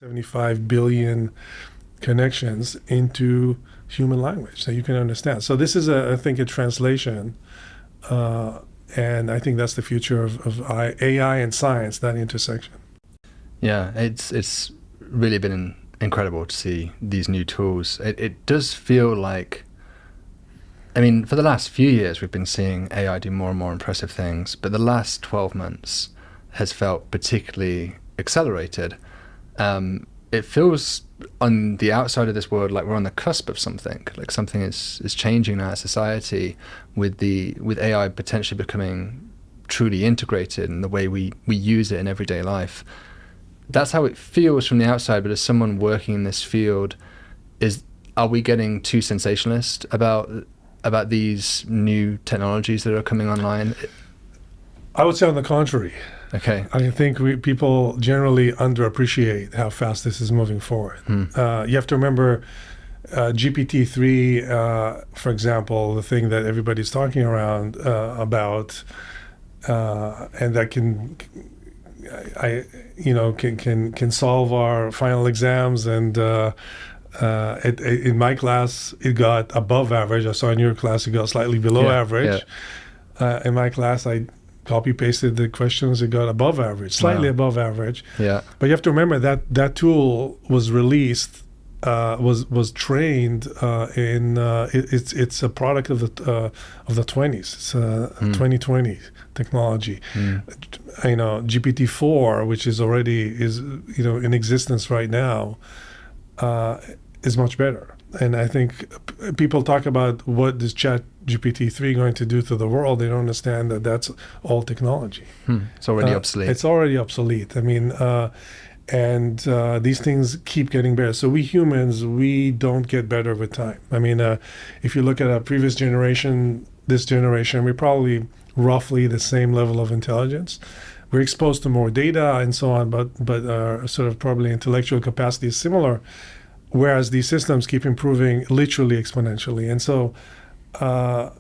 75 billion connections into human language that you can understand. So this is, I think, a translation, and I think that's the future of AI and science, that intersection. Yeah, it's really been incredible to see these new tools. It does feel like, I mean, for the last few years, we've been seeing AI do more and more impressive things, but the last 12 months has felt particularly accelerated. It feels on the outside of this world like we're on the cusp of something, like something is changing in our society with AI potentially becoming truly integrated in the way we use it in everyday life. That's how it feels from the outside, but as someone working in this field, are we getting too sensationalist about these new technologies that are coming online? I would say on the contrary. Okay. I think people generally underappreciate how fast this is moving forward. You have to remember GPT-3, for example, the thing that everybody's talking around about, and that can solve our final exams. And in my class, it got above average. I saw in your class it got slightly below average. Yeah. In my class, I copy pasted the questions, it got above average, slightly above average. Yeah. But you have to remember that tool was released, was trained in it's a product of the 20s. It's 2020 technology. GPT-4, which is already in existence right now, is much better. And I think people talk about what is ChatGPT-3 going to do to the world. They don't understand that that's all technology. It's already obsolete. It's already obsolete. I mean, these things keep getting better. So we humans, we don't get better with time. I mean, if you look at our previous generation, this generation, we're probably roughly the same level of intelligence. We're exposed to more data and so on, but our sort of probably intellectual capacity is similar. Whereas these systems keep improving literally exponentially. And so I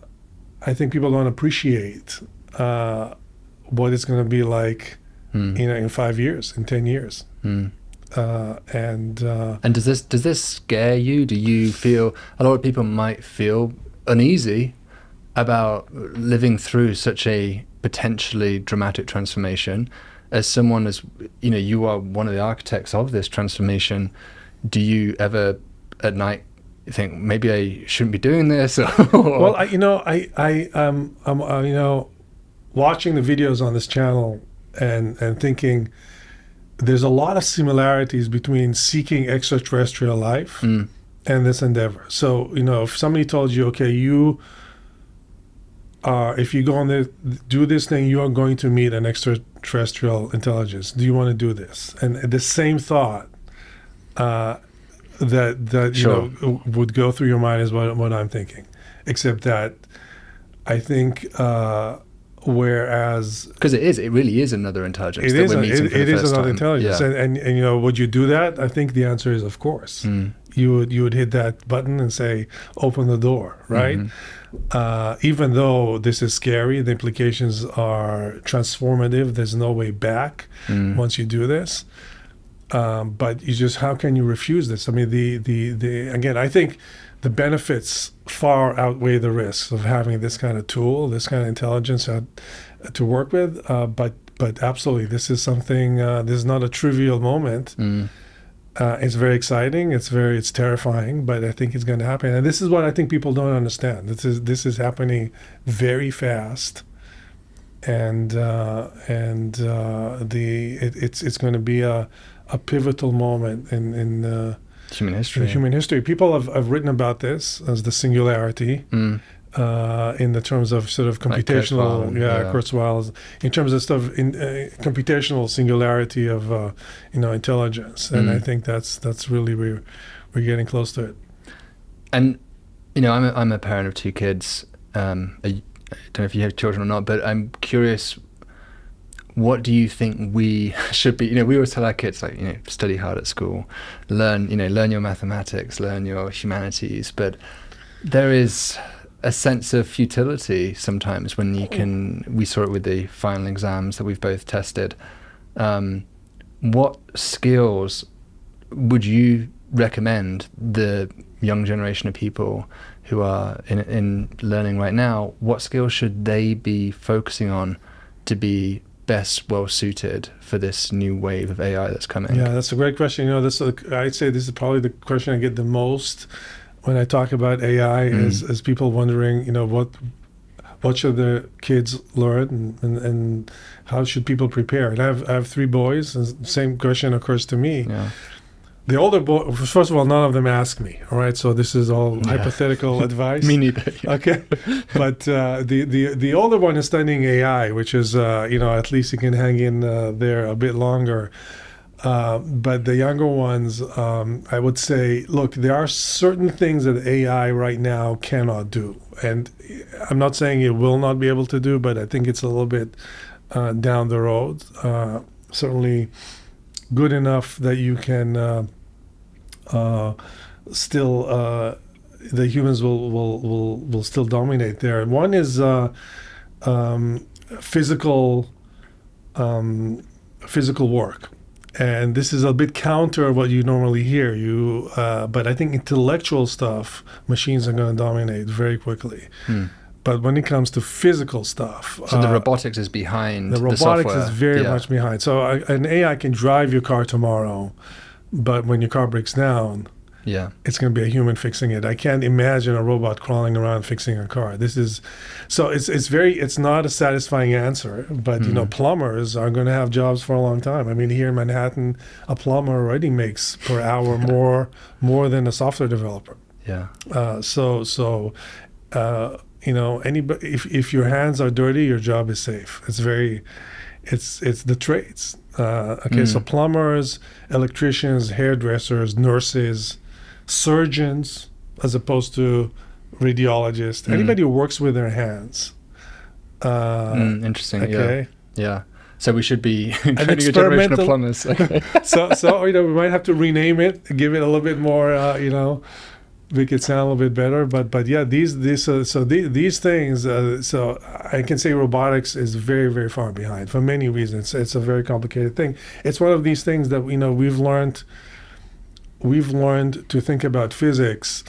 think people don't appreciate what it's going to be like in 5 years, in 10 years. And does this scare you? Do you feel, a lot of people might feel uneasy about living through such a potentially dramatic transformation? As someone, as you are one of the architects of this transformation, do you ever at night think maybe I shouldn't be doing this? Well, I'm watching the videos on this channel and thinking there's a lot of similarities between seeking extraterrestrial life and this endeavor. So, if somebody told you, okay, if you go on there, do this thing, you are going to meet an extraterrestrial intelligence. Do you want to do this? And the same thought that Sure. would go through your mind is what I'm thinking, except that I think whereas because it really is another intelligence. It is another intelligence, yeah. and would you do that? I think the answer is of course. You would hit that button and say open the door, right? Even though this is scary, the implications are transformative. There's no way back once you do this. But how can you refuse this? I mean, again, I think the benefits far outweigh the risks of having this kind of tool, this kind of intelligence to work with. But absolutely, this is something. This is not a trivial moment. It's very exciting. It's terrifying, but I think it's going to happen. And this is what I think people don't understand. This is happening very fast, and it's going to be a pivotal moment in human history. Human history. People have written about this as the singularity in the terms of sort of computational, Kurzweil, in terms of stuff in computational singularity of intelligence, and I think that's really we're getting close to it. And I'm a parent of 2 kids. I don't know if you have children or not, but I'm curious. What do you think we should be? We always tell our kids, like, study hard at school, learn your mathematics, learn your humanities. But there is a sense of futility sometimes when we saw it with the final exams that we've both tested. What skills would you recommend the young generation of people who are in learning right now, what skills should they be focusing on to be best well suited for this new wave of AI that's coming? Yeah, that's a great question. I'd say this is probably the question I get the most when I talk about AI is people wondering, what should the kids learn and how should people prepare? And I have 3 boys, and the same question occurs to me. Yeah. The older boy, first of all, none of them ask me. All right, so this is all hypothetical advice. Me neither. Yeah. Okay, but the older one is studying AI, which is at least you can hang in there a bit longer. But the younger ones, I would say, look, there are certain things that AI right now cannot do, and I'm not saying it will not be able to do, but I think it's a little bit down the road. Certainly good enough that you can still the humans will still dominate there. One is physical work, and this is a bit counter what you normally hear. But I think intellectual stuff, machines are going to dominate very quickly. But when it comes to physical stuff, so the robotics is behind. The robotics software. is very much behind. So an AI can drive your car tomorrow, but when your car breaks down, it's going to be a human fixing it. I can't imagine a robot crawling around fixing a car. It's not a satisfying answer. But plumbers are going to have jobs for a long time. I mean, here in Manhattan, a plumber already makes per hour more than a software developer. Yeah. Anybody, if your hands are dirty, your job is safe. It's the trades. So plumbers, electricians, hairdressers, nurses, surgeons, as opposed to radiologists. Anybody who works with their hands. Interesting. Okay. Yeah. So we should be training a generation of plumbers. Okay. so we might have to rename it, give it a little bit more, make it sound a little bit better, but yeah, these things. So I can say robotics is very, very far behind for many reasons. It's a very complicated thing. It's one of these things that we've learned to think about physics.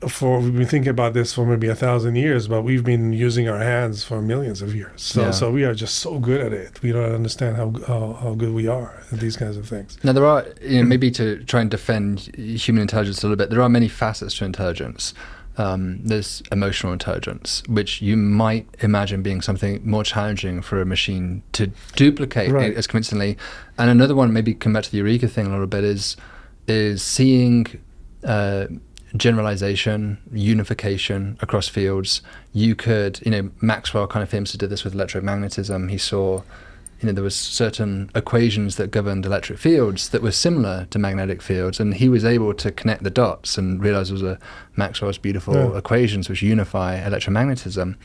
We've been thinking about this for maybe 1,000 years, but we've been using our hands for millions of years. So we are just so good at it. We don't understand how good we are at these kinds of things. Now there are, maybe to try and defend human intelligence a little bit, there are many facets to intelligence. There's emotional intelligence, which you might imagine being something more challenging for a machine to duplicate as convincingly. And another one, maybe come back to the Eureka thing a little bit, is seeing generalization, unification across fields. You could, Maxwell kind of famously did this with electromagnetism. He saw, there was certain equations that governed electric fields that were similar to magnetic fields, and he was able to connect the dots and realize it was Maxwell's beautiful equations which unify electromagnetism.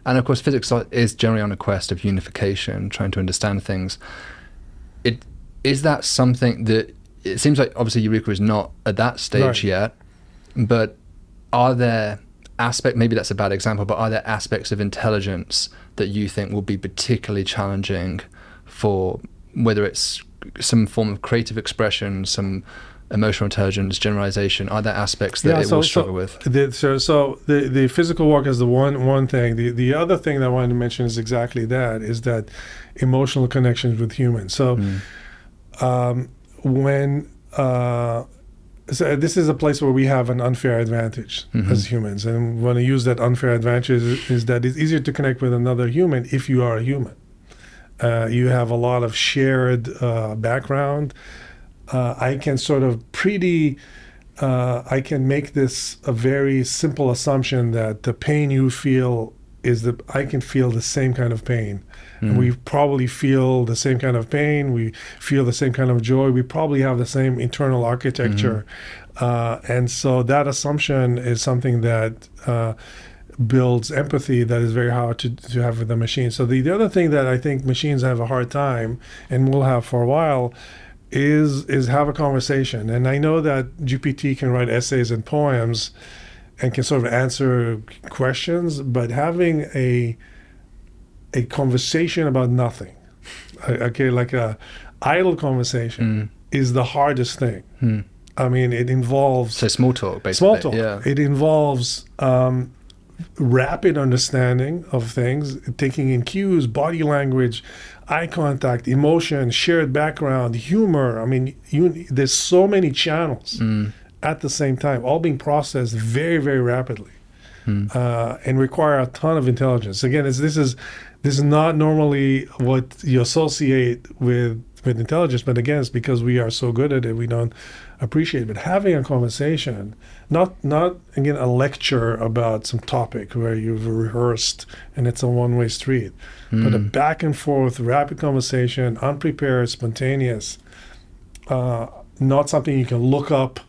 And of course, physics is generally on a quest of unification, trying to understand things. Is that something that, it seems like obviously Eureka is not at that stage yet, but are there aspects, maybe that's a bad example, but are there aspects of intelligence that you think will be particularly challenging for, whether it's some form of creative expression, some emotional intelligence, generalization? Are there aspects that it will struggle with? The physical work is the one thing. The other thing that I wanted to mention is exactly that, is that emotional connections with humans. So so this is a place where we have an unfair advantage as humans, and when I use that unfair advantage is that it's easier to connect with another human if you are a human. You have a lot of shared background. I can sort of I can make this a very simple assumption that the pain you feel I can feel the same kind of pain. And we probably feel the same kind of pain. We feel the same kind of joy. We probably have the same internal architecture. And so that assumption is something that builds empathy that is very hard to have with the machine. So the other thing that I think machines have a hard time, and will have for a while, is have a conversation. And I know that GPT can write essays and poems and can sort of answer questions, but having a conversation about nothing, like a idle conversation, is the hardest thing. I mean, it involves So small talk, basically. small talk. Yeah. It involves rapid understanding of things, taking in cues, body language, eye contact, emotion, shared background, humor. I mean, there's so many channels at the same time, all being processed very, very rapidly, and require a ton of intelligence. Again, this is not normally what you associate with intelligence, but again, it's because we are so good at it, we don't appreciate it. But having a conversation, not again a lecture about some topic where you've rehearsed and it's a one-way street, but a back and forth, rapid conversation, unprepared, spontaneous, not something you can look up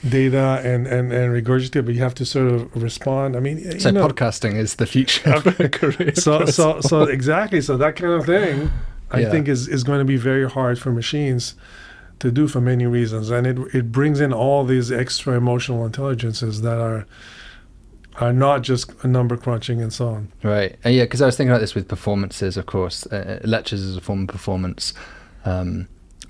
data and regurgitate, but you have to sort of respond. I mean, So podcasting is the future of a career. So exactly. So that kind of thing, I think is going to be very hard for machines to do for many reasons, and it brings in all these extra emotional intelligences that are not just a number crunching and so on. Right. Yeah, because I was thinking about this with performances, of course. Lectures is a form of performance.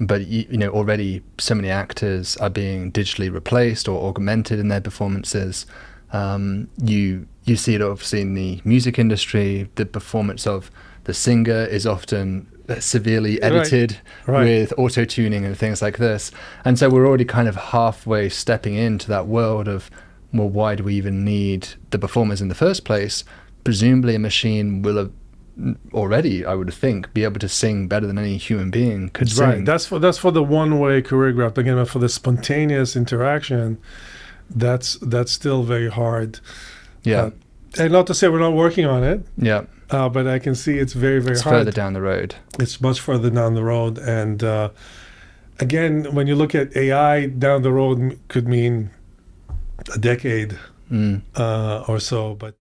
But you know, already so many actors are being digitally replaced or augmented in their performances. You see it obviously in the music industry. The performance of the singer is often severely edited with auto-tuning and things like this. And so we're already kind of halfway stepping into that world of, well, why do we even need the performers in the first place? Presumably a machine will have already, I would think, be able to sing better than any human being could sing. Right. That's for the one-way choreograph. Again, for the spontaneous interaction, that's still very hard. Yeah. And not to say we're not working on it. Yeah. But I can see it's very, very hard. It's further down the road. It's much further down the road. And again, when you look at AI, down the road could mean a decade or so. But